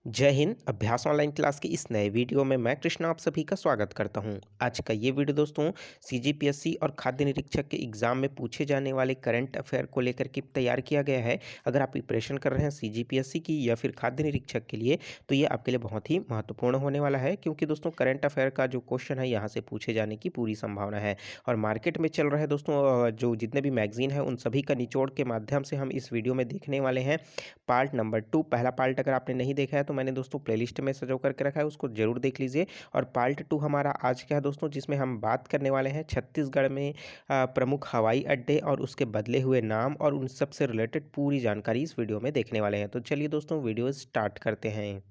जय हिंद। अभ्यास online class की इस नए वीडियो में मैं कृष्णा आप सभी का स्वागत करता हूं। आज का ये वीडियो दोस्तों सीजीपीएससी और खाद्य निरीक्षक के एग्जाम में पूछे जाने वाले करंट अफेयर को लेकर के तैयार किया गया है। अगर आप प्रिपरेशन कर रहे हैं सीजीपीएससी की या फिर खाद्य निरीक्षक के लिए तो ये आपके लिए बहुत ही महत्वपूर्ण होने वाला है, क्योंकि दोस्तों करंट अफेयर का जो क्वेश्चन है यहाँ से पूछे जाने की पूरी संभावना है। और मार्केट में चल रहे दोस्तों जो जितने भी मैगजीन है उन सभी का निचोड़ के माध्यम से हम इस वीडियो में देखने वाले हैं। पार्ट नंबर 2 पहला पार्ट अगर आपने नहीं देखा है तो मैंने दोस्तों प्लेलिस्ट में सजो करके रखा है, उसको जरूर देख लीजिए। और पार्ट 2 हमारा आज का है दोस्तों, जिसमें हम बात करने वाले हैं छत्तीसगढ़ में प्रमुख हवाई अड्डे और उसके बदले हुए नाम और उन सब से रिलेटेड पूरी जानकारी इस वीडियो में देखने वाले हैं। तो चलिए दोस्तों वीडियो स्टार्ट करते हैं।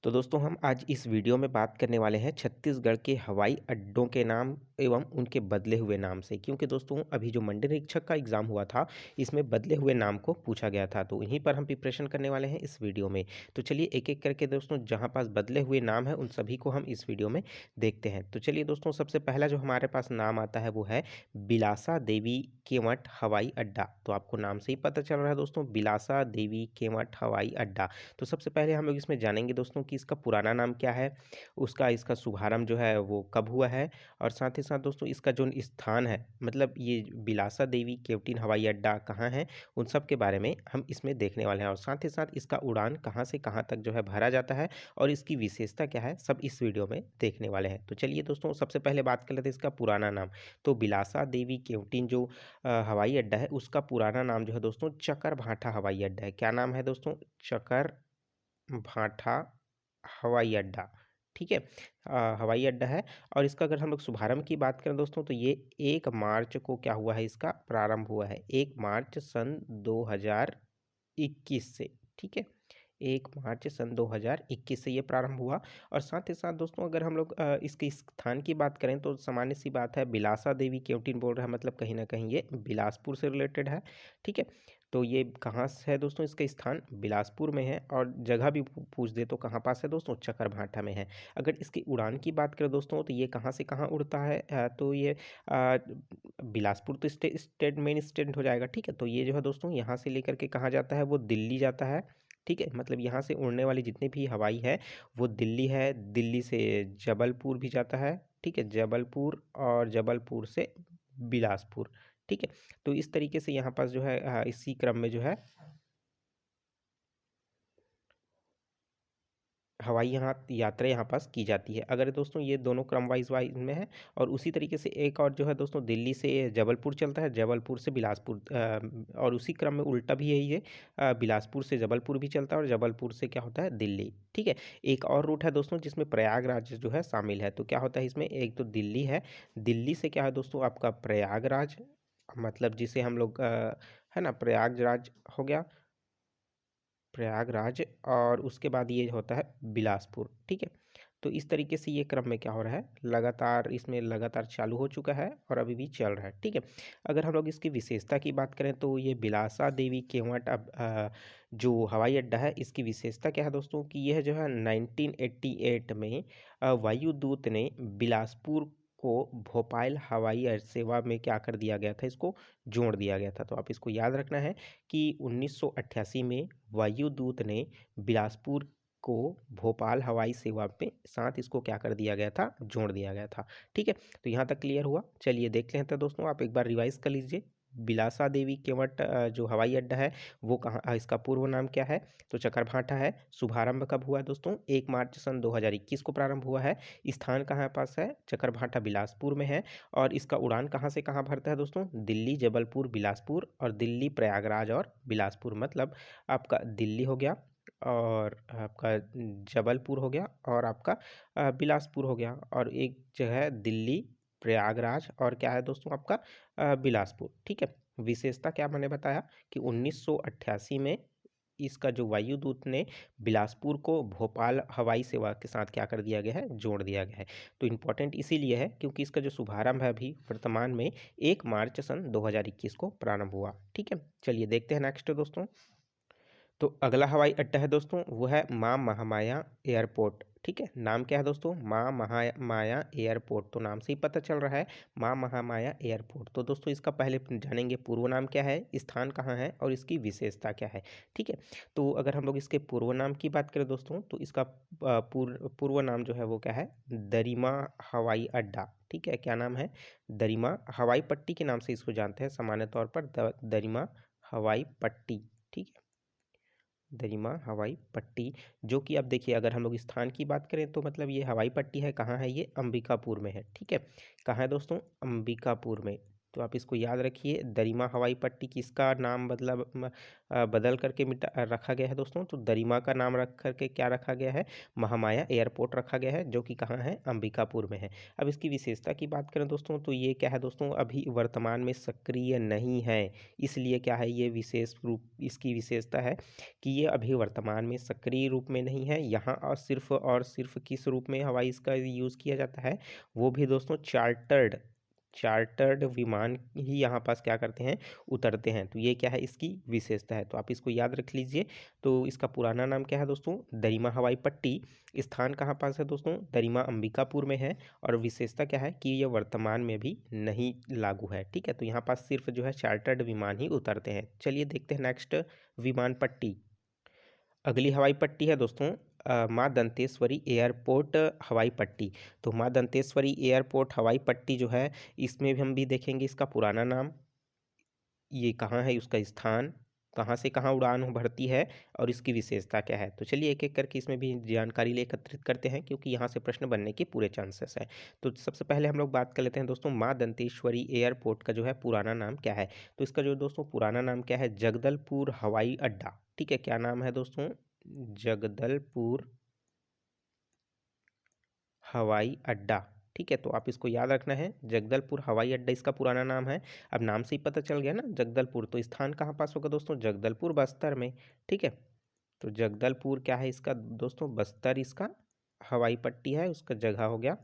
तो दोस्तों हम आज इस वीडियो में बात करने वाले हैं छत्तीसगढ़ के हवाई अड्डों के नाम एवं उनके बदले हुए नाम से, क्योंकि दोस्तों अभी जो मंडी निरीक्षक का एग्जाम हुआ था इसमें बदले हुए नाम को पूछा गया था, तो इन्हीं पर हम प्रिपरेशन करने वाले हैं इस वीडियो में। तो चलिए एक एक करके दोस्तों जहाँ पास बदले हुए नाम है उन सभी को हम इस वीडियो में देखते हैं। तो चलिए दोस्तों सबसे पहला जो हमारे पास नाम आता है वो है बिलासा देवी केवट हवाई अड्डा। तो आपको नाम से ही पता चल रहा है दोस्तों, बिलासा देवी केवट हवाई अड्डा। तो सबसे पहले हम लोग इसमें जानेंगे दोस्तों कि इसका पुराना नाम क्या है, इसका शुभारंभ जो है वो कब हुआ है, और साथ ही साथ दोस्तों इसका जो स्थान है, मतलब ये बिलासा देवी केवटीन हवाई अड्डा कहाँ है, उन सब के बारे में हम इसमें देखने वाले हैं। और साथ ही साथ इसका उड़ान कहाँ से कहाँ तक जो है भरा जाता है और इसकी विशेषता क्या है, सब इस वीडियो में देखने वाले हैं। तो चलिए दोस्तों सबसे पहले बात कर लेते हैं इसका पुराना नाम। तो बिलासा देवी केवटीन जो हवाई अड्डा है उसका पुराना नाम जो है दोस्तों चकरभाठा हवाई अड्डा है। क्या नाम है दोस्तों? चकर भाठा हवाई अड्डा। ठीक है, हवाई अड्डा है। और इसका अगर हम लोग शुभारंभ की बात करें दोस्तों तो ये 1 मार्च को क्या हुआ है, इसका प्रारंभ हुआ है 1 मार्च सन 2021 से। ठीक है, 1 मार्च सन 2021 से ये प्रारंभ हुआ। और साथ ही साथ दोस्तों अगर हम लोग इसके स्थान की बात करें तो सामान्य सी बात है, बिलासा देवी केवटीन बोल रहा है, मतलब कहीं ना कहीं ये बिलासपुर से रिलेटेड है। ठीक है, तो ये कहाँ से है दोस्तों? इसका स्थान बिलासपुर में है। और जगह भी पूछ दे तो कहाँ पास है दोस्तों? चकरभाठा में है। अगर इसकी उड़ान की बात करें दोस्तों तो ये कहाँ से कहाँ उड़ता है, तो ये बिलासपुर तो स्टेट मेन स्टेट हो जाएगा। ठीक है, तो ये जो है दोस्तों यहाँ से लेकर के कहाँ जाता है, वो दिल्ली जाता है। ठीक है, मतलब यहाँ से उड़ने वाली जितनी भी हवाई है वो दिल्ली है, दिल्ली से जबलपुर भी जाता है। ठीक है, जबलपुर और जबलपुर से बिलासपुर। ठीक है, तो इस तरीके से यहाँ पास जो है इसी क्रम में जो है हवाई यहाँ यात्रा यहाँ पास की जाती है। अगर दोस्तों ये दोनों क्रम वाइज में है। और उसी तरीके से एक और जो है दोस्तों दिल्ली से जबलपुर चलता है, जबलपुर से बिलासपुर, और उसी क्रम में उल्टा भी यही है, बिलासपुर से जबलपुर भी चलता है और जबलपुर से क्या होता है, दिल्ली। ठीक है, एक और रूट है दोस्तों जिसमें प्रयागराज जो है शामिल है। तो क्या होता है इसमें, एक तो दिल्ली है, दिल्ली से क्या है दोस्तों आपका प्रयागराज, मतलब जिसे हम लोग है ना प्रयागराज हो गया, प्रयागराज। और उसके बाद ये होता है बिलासपुर। ठीक है, तो इस तरीके से ये क्रम में क्या हो रहा है, लगातार इसमें लगातार चालू हो चुका है और अभी भी चल रहा है। ठीक है, अगर हम लोग इसकी विशेषता की बात करें तो ये बिलासा देवी केवट अब जो हवाई अड्डा है इसकी विशेषता क्या है दोस्तों कि यह जो है 1988 में वायुदूत ने बिलासपुर को भोपाल हवाई सेवा में क्या कर दिया गया था, इसको जोड़ दिया गया था। तो आप इसको याद रखना है कि 1988 में वायुदूत ने बिलासपुर को भोपाल हवाई सेवा पे साथ इसको क्या कर दिया गया था, जोड़ दिया गया था। ठीक है, तो यहाँ तक क्लियर हुआ। चलिए देख लेते हैं दोस्तों, आप एक बार रिवाइज कर लीजिए। बिलासा देवी केवट जो हवाई अड्डा है वो कहाँ, इसका पूर्व नाम क्या है, तो चकरभाठा है। शुभारंभ कब हुआ दोस्तों? 1 मार्च सन 2021 को प्रारंभ हुआ है। स्थान कहाँ पास है, चकरभाठा बिलासपुर में है। और इसका उड़ान कहाँ से कहाँ भरता है दोस्तों? दिल्ली, जबलपुर, बिलासपुर, और दिल्ली, प्रयागराज और बिलासपुर। मतलब आपका दिल्ली हो गया और आपका जबलपुर हो गया और आपका बिलासपुर हो गया। और एक जगह है दिल्ली, प्रयागराज और क्या है दोस्तों आपका बिलासपुर। ठीक है, विशेषता क्या मैंने बताया कि 1988 में इसका जो वायुदूत ने बिलासपुर को भोपाल हवाई सेवा के साथ क्या कर दिया गया है, जोड़ दिया गया है। तो इम्पोर्टेंट इसीलिए है क्योंकि इसका जो शुभारंभ है अभी वर्तमान में 1 मार्च सन 2021 को प्रारंभ हुआ। ठीक है, चलिए देखते हैं नेक्स्ट दोस्तों। तो अगला हवाई अड्डा है दोस्तों वो है माँ महामाया एयरपोर्ट। ठीक है, नाम क्या है दोस्तों? माँ महामाया एयरपोर्ट। तो नाम से ही पता चल रहा है माँ महामाया एयरपोर्ट। तो दोस्तों इसका पहले जानेंगे पूर्व नाम क्या है, स्थान कहाँ है और इसकी विशेषता क्या है। ठीक है, तो अगर हम लोग इसके पूर्व नाम की बात करें दोस्तों तो इसका पूर्व नाम जो है वो क्या है? दरिमा हवाई अड्डा। ठीक है, क्या नाम है? दरिमा हवाई पट्टी के नाम से इसको जानते हैं सामान्य तौर पर, दरिमा हवाई पट्टी। ठीक है, दरिमा हवाई पट्टी, जो कि अब देखिए अगर हम लोग स्थान की बात करें तो मतलब ये हवाई पट्टी है, कहाँ है? ये अंबिकापुर में है। ठीक है, कहाँ है दोस्तों? अंबिकापुर में। तो आप इसको याद रखिए, दरिमा हवाई पट्टी किसका नाम मतलब बदल करके मिटा रखा गया है दोस्तों? तो दरिमा का नाम रख करके क्या रखा गया है? महामाया एयरपोर्ट रखा गया है, जो कि कहाँ है? अंबिकापुर में है। अब इसकी विशेषता की बात करें दोस्तों तो ये क्या है दोस्तों? अभी वर्तमान में सक्रिय नहीं है, इसलिए क्या है? ये विशेष रूप इसकी विशेषता है कि ये अभी वर्तमान में सक्रिय रूप में नहीं है। यहाँ और सिर्फ किस रूप में हवाई इसका यूज़ किया जाता है? वो भी दोस्तों चार्टर्ड चार्टर्ड विमान ही यहाँ पास क्या करते हैं? उतरते हैं। तो ये क्या है? इसकी विशेषता है, तो आप इसको याद रख लीजिए। तो इसका पुराना नाम क्या है दोस्तों? दरिमा हवाई पट्टी। स्थान कहाँ पास है दोस्तों? दरिमा अंबिकापुर में है। और विशेषता क्या है कि ये वर्तमान में भी नहीं लागू है। ठीक है, तो यहाँ पास सिर्फ जो है चार्टर्ड विमान ही उतरते हैं। चलिए देखते हैं नेक्स्ट विमान पट्टी। अगली हवाई पट्टी है दोस्तों माँ दंतेश्वरी एयरपोर्ट हवाई पट्टी। तो माँ दंतेश्वरी एयरपोर्ट हवाई पट्टी जो है, इसमें भी हम भी देखेंगे इसका पुराना नाम, ये कहाँ है, उसका स्थान, कहाँ से कहाँ उड़ान भरती है और इसकी विशेषता क्या है। तो चलिए एक एक करके इसमें भी जानकारी ले एकत्रित करते हैं, क्योंकि यहाँ से प्रश्न बनने के पूरे चांसेस हैं। तो सबसे पहले हम लोग बात कर लेते हैं दोस्तों माँ दंतेश्वरी एयरपोर्ट का जो है पुराना नाम क्या है। तो इसका जो दोस्तों पुराना नाम क्या है? जगदलपुर हवाई अड्डा। ठीक है, क्या नाम है दोस्तों? जगदलपुर हवाई अड्डा। ठीक है, तो आप इसको याद रखना है, जगदलपुर हवाई अड्डा इसका पुराना नाम है। अब नाम से ही पता चल गया ना जगदलपुर, तो स्थान कहाँ पास होगा दोस्तों? जगदलपुर बस्तर में। ठीक है, तो जगदलपुर क्या है इसका दोस्तों? बस्तर इसका हवाई पट्टी है, उसका जगह हो गया।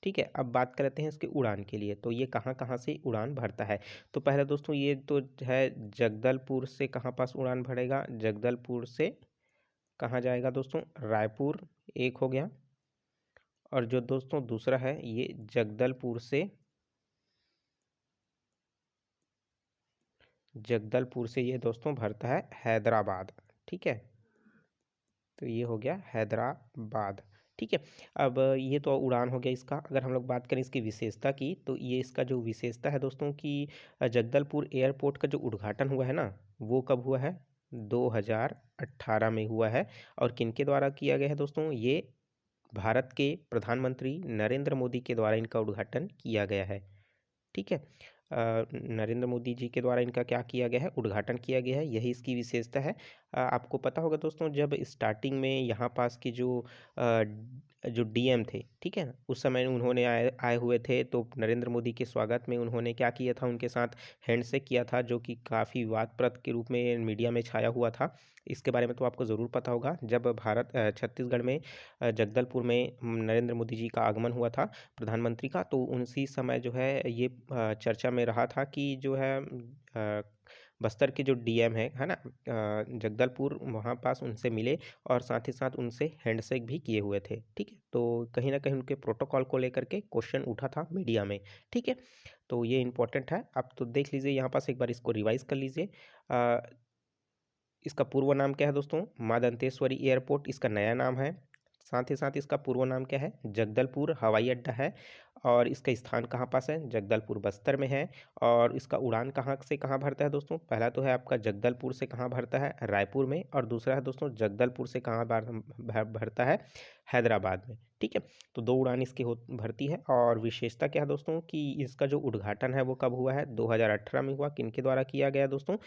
ठीक है, अब बात करते हैं इसके उड़ान के लिए, तो ये कहाँ कहाँ से उड़ान भरता है। तो पहले दोस्तों ये तो है जगदलपुर से कहाँ पास उड़ान भरेगा? जगदलपुर से कहाँ जाएगा दोस्तों? रायपुर, एक हो गया। और जो दोस्तों दूसरा है ये जगदलपुर से ये दोस्तों भरता है हैदराबाद। ठीक है, तो ये हो गया हैदराबाद। ठीक है, अब ये तो उड़ान हो गया इसका। अगर हम लोग बात करें इसकी विशेषता की, तो ये इसका जो विशेषता है दोस्तों कि जगदलपुर एयरपोर्ट का जो उद्घाटन हुआ है ना, वो कब हुआ है? 2018 में हुआ है। और किनके द्वारा किया गया है दोस्तों? ये भारत के प्रधानमंत्री नरेंद्र मोदी के द्वारा इनका उद्घाटन किया गया है। ठीक है, नरेंद्र मोदी जी के द्वारा इनका क्या किया गया है? उद्घाटन किया गया है, यही इसकी विशेषता है। आपको पता होगा दोस्तों जब स्टार्टिंग में यहाँ पास की अ, जो डीएम थे, ठीक है, उस समय उन्होंने आए आए हुए थे, तो नरेंद्र मोदी के स्वागत में उन्होंने क्या किया था? उनके साथ हैंडशेक किया था, जो कि काफ़ी विवादप्रद के रूप में मीडिया में छाया हुआ था। इसके बारे में तो आपको ज़रूर पता होगा। जब छत्तीसगढ़ में जगदलपुर में नरेंद्र मोदी जी का आगमन हुआ था प्रधानमंत्री का, तो उसी समय जो है ये चर्चा में रहा था कि जो है बस्तर के जो डीएम है ना, जगदलपुर वहाँ पास उनसे मिले और साथ ही साथ उनसे हैंडशेक भी किए हुए थे। ठीक है, तो कहीं ना कहीं उनके प्रोटोकॉल को लेकर के क्वेश्चन उठा था मीडिया में। ठीक है, तो ये इंपॉर्टेंट है, आप तो देख लीजिए यहाँ पास, एक बार इसको रिवाइज कर लीजिए। इसका पूर्व नाम क्या है दोस्तों? माँ दंतेश्वरी एयरपोर्ट इसका नया नाम है। साथ ही साथ इसका पूर्व नाम क्या है? जगदलपुर हवाई अड्डा है। और इसका स्थान कहाँ पास है? जगदलपुर बस्तर में है। और इसका उड़ान कहाँ से कहाँ भरता है दोस्तों? पहला तो है आपका जगदलपुर से कहाँ भरता है? रायपुर में। और दूसरा है दोस्तों जगदलपुर से कहाँ भरता है? हैदराबाद में। ठीक है, तो दो उड़ान इसकी हो भरती है। और विशेषता क्या है दोस्तों कि इसका जो उद्घाटन है वो कब हुआ है? 2018 में हुआ। किनके द्वारा किया गया दोस्तों?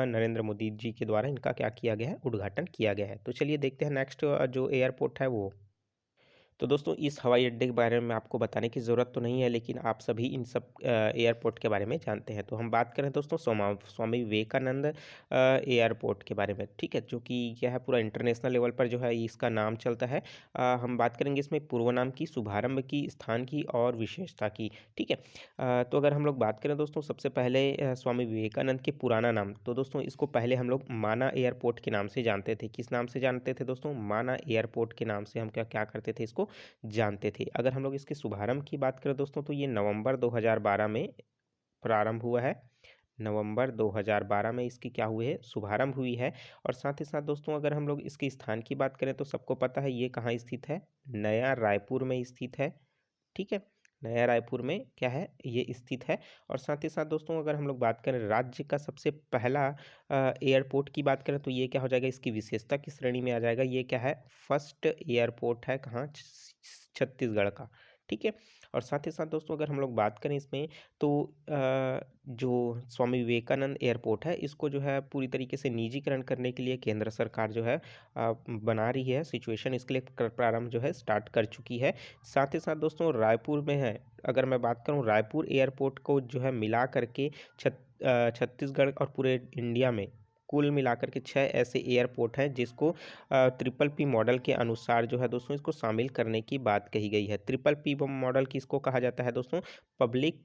नरेंद्र मोदी जी के द्वारा इनका क्या किया गया है? उद्घाटन किया गया है। तो चलिए देखते हैं नेक्स्ट जो एयरपोर्ट है वो। तो दोस्तों इस हवाई अड्डे के बारे में आपको बताने की ज़रूरत तो नहीं है, लेकिन आप सभी इन सब एयरपोर्ट के बारे में जानते हैं। तो हम बात करें दोस्तों स्वामी विवेकानंद एयरपोर्ट के बारे में, ठीक है, जो कि क्या है पूरा इंटरनेशनल लेवल पर जो है इसका नाम चलता है। हम बात करेंगे इसमें पूर्व नाम की, शुभारंभ की, स्थान की और विशेषता की, ठीक है। तो अगर हम लोग बात करें दोस्तों सबसे पहले स्वामी विवेकानंद के पुराना नाम, तो दोस्तों इसको पहले हम लोग माना एयरपोर्ट के नाम से जानते थे। किस नाम से जानते थे दोस्तों? माना एयरपोर्ट के नाम से हम क्या क्या करते थे, इसको जानते थे। अगर हम लोग इसके शुभारंभ की बात करें दोस्तों, तो ये नवंबर 2012 में प्रारंभ हुआ है। नवंबर 2012 में इसकी क्या हुई है, शुभारंभ हुई है। और साथ ही साथ दोस्तों अगर हम लोग इसके स्थान की बात करें तो सबको पता है ये कहाँ स्थित है, नया रायपुर में स्थित है, ठीक है। नया रायपुर में क्या है, ये स्थित है। और साथ ही साथ दोस्तों अगर हम लोग बात करें राज्य का सबसे पहला एयरपोर्ट की बात करें तो ये क्या हो जाएगा, इसकी विशेषता की श्रेणी में आ जाएगा। ये क्या है, फर्स्ट एयरपोर्ट है, कहाँ, छत्तीसगढ़ का, ठीक है। और साथ ही साथ दोस्तों अगर हम लोग बात करें इसमें तो जो स्वामी विवेकानंद एयरपोर्ट है इसको जो है पूरी तरीके से निजीकरण करने के लिए केंद्र सरकार जो है बना रही है, सिचुएशन इसके लिए प्रारंभ जो है स्टार्ट कर चुकी है। साथ ही साथ दोस्तों रायपुर में है, अगर मैं बात करूं रायपुर एयरपोर्ट को जो है मिला करके छत्तीसगढ़ और पूरे इंडिया में कुल मिलाकर के 6 ऐसे एयरपोर्ट हैं जिसको ट्रिपल पी मॉडल के अनुसार जो है दोस्तों इसको शामिल करने की बात कही गई है। ट्रिपल पी मॉडल किसको कहा जाता है दोस्तों? पब्लिक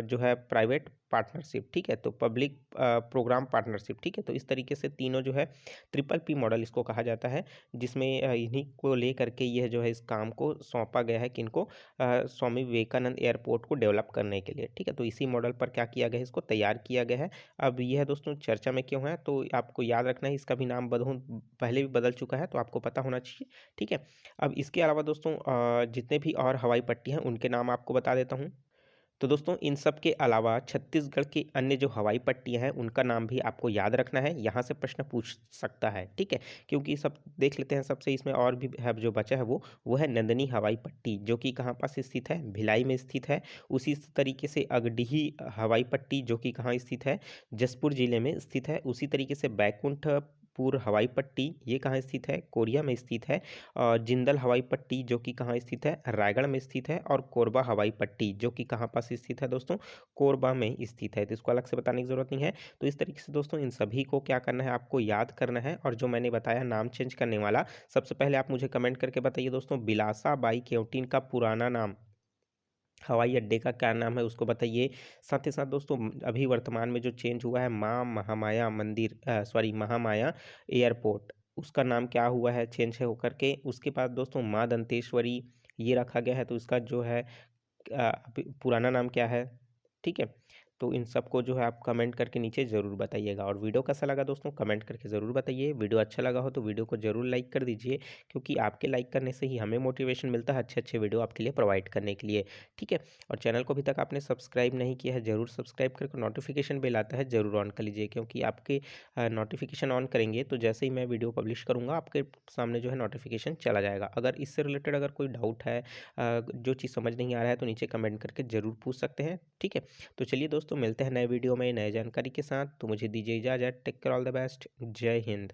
जो है प्राइवेट पार्टनरशिप, ठीक है, तो पब्लिक प्रोग्राम पार्टनरशिप, ठीक है। तो इस तरीके से तीनों जो है ट्रिपल पी मॉडल इसको कहा जाता है, जिसमें इन्हीं को लेकर के यह जो है इस काम को सौंपा गया है किनको, स्वामी विवेकानंद एयरपोर्ट को डेवलप करने के लिए, ठीक है। तो इसी मॉडल पर क्या किया गया है, इसको तैयार किया गया है। अब यह दोस्तों चर्चा में क्यों है, तो आपको याद रखना है इसका भी नाम पहले भी बदल चुका है, तो आपको पता होना चाहिए, ठीक है। अब इसके अलावा दोस्तों जितने भी और हवाई पट्टी हैं उनके नाम आपको बता देता हूँ। तो दोस्तों इन सब के अलावा छत्तीसगढ़ की अन्य जो हवाई पट्टियां हैं उनका नाम भी आपको याद रखना है, यहाँ से प्रश्न पूछ सकता है, ठीक है। क्योंकि सब देख लेते हैं, सबसे इसमें और भी है जो बचा है वो है नंदनी हवाई पट्टी, जो कि कहाँ पास स्थित है, भिलाई में स्थित है। उसी तरीके से अगडीही हवाई पट्टी जो कि कहाँ स्थित है, जसपुर जिले में स्थित है। उसी तरीके से बैकुंठपुर हवाई पट्टी ये कहाँ स्थित है, कोरिया में स्थित है। और जिंदल हवाई पट्टी जो कि कहाँ स्थित है, रायगढ़ में स्थित है। और कोरबा हवाई पट्टी जो कि कहाँ पास स्थित है दोस्तों, कोरबा में स्थित है। तो इसको अलग से बताने की जरूरत नहीं है। तो इस तरीके से दोस्तों इन सभी को क्या करना है, आपको याद करना है। और जो मैंने बताया नाम चेंज करने वाला, सबसे पहले आप मुझे कमेंट करके बताइए दोस्तों, बिलासा बाई केवटीन का पुराना नाम, हवाई अड्डे का क्या नाम है उसको बताइए। साथ ही साथ दोस्तों अभी वर्तमान में जो चेंज हुआ है, माँ महामाया मंदिर, सॉरी महामाया एयरपोर्ट, उसका नाम क्या हुआ है चेंज है होकर के। उसके बाद दोस्तों माँ दंतेश्वरी ये रखा गया है, तो इसका जो है पुराना नाम क्या है, ठीक है। तो इन सबको जो है आप कमेंट करके नीचे ज़रूर बताइएगा। और वीडियो कैसा लगा दोस्तों कमेंट करके ज़रूर बताइए। वीडियो अच्छा लगा हो तो वीडियो को ज़रूर लाइक कर दीजिए, क्योंकि आपके लाइक करने से ही हमें मोटिवेशन मिलता है अच्छे अच्छे वीडियो आपके लिए प्रोवाइड करने के लिए, ठीक है। और चैनल को अभी तक आपने सब्सक्राइब नहीं किया है, ज़रूर सब्सक्राइब करके नोटिफिकेशन बेल आता है ज़रूर ऑन कर लीजिए, क्योंकि आपके नोटिफिकेशन ऑन करेंगे तो जैसे ही मैं वीडियो पब्लिश करूँगा आपके सामने जो है नोटिफिकेशन चला जाएगा। अगर इससे रिलेटेड अगर कोई डाउट है, जो चीज़ समझ नहीं आ रहा है, तो नीचे कमेंट करके ज़रूर पूछ सकते हैं, ठीक है। तो चलिए दोस्तों मिलते हैं नए वीडियो में नए जानकारी के साथ। तो मुझे दीजिए इजाज़त, take care, all the best, Jai Hind.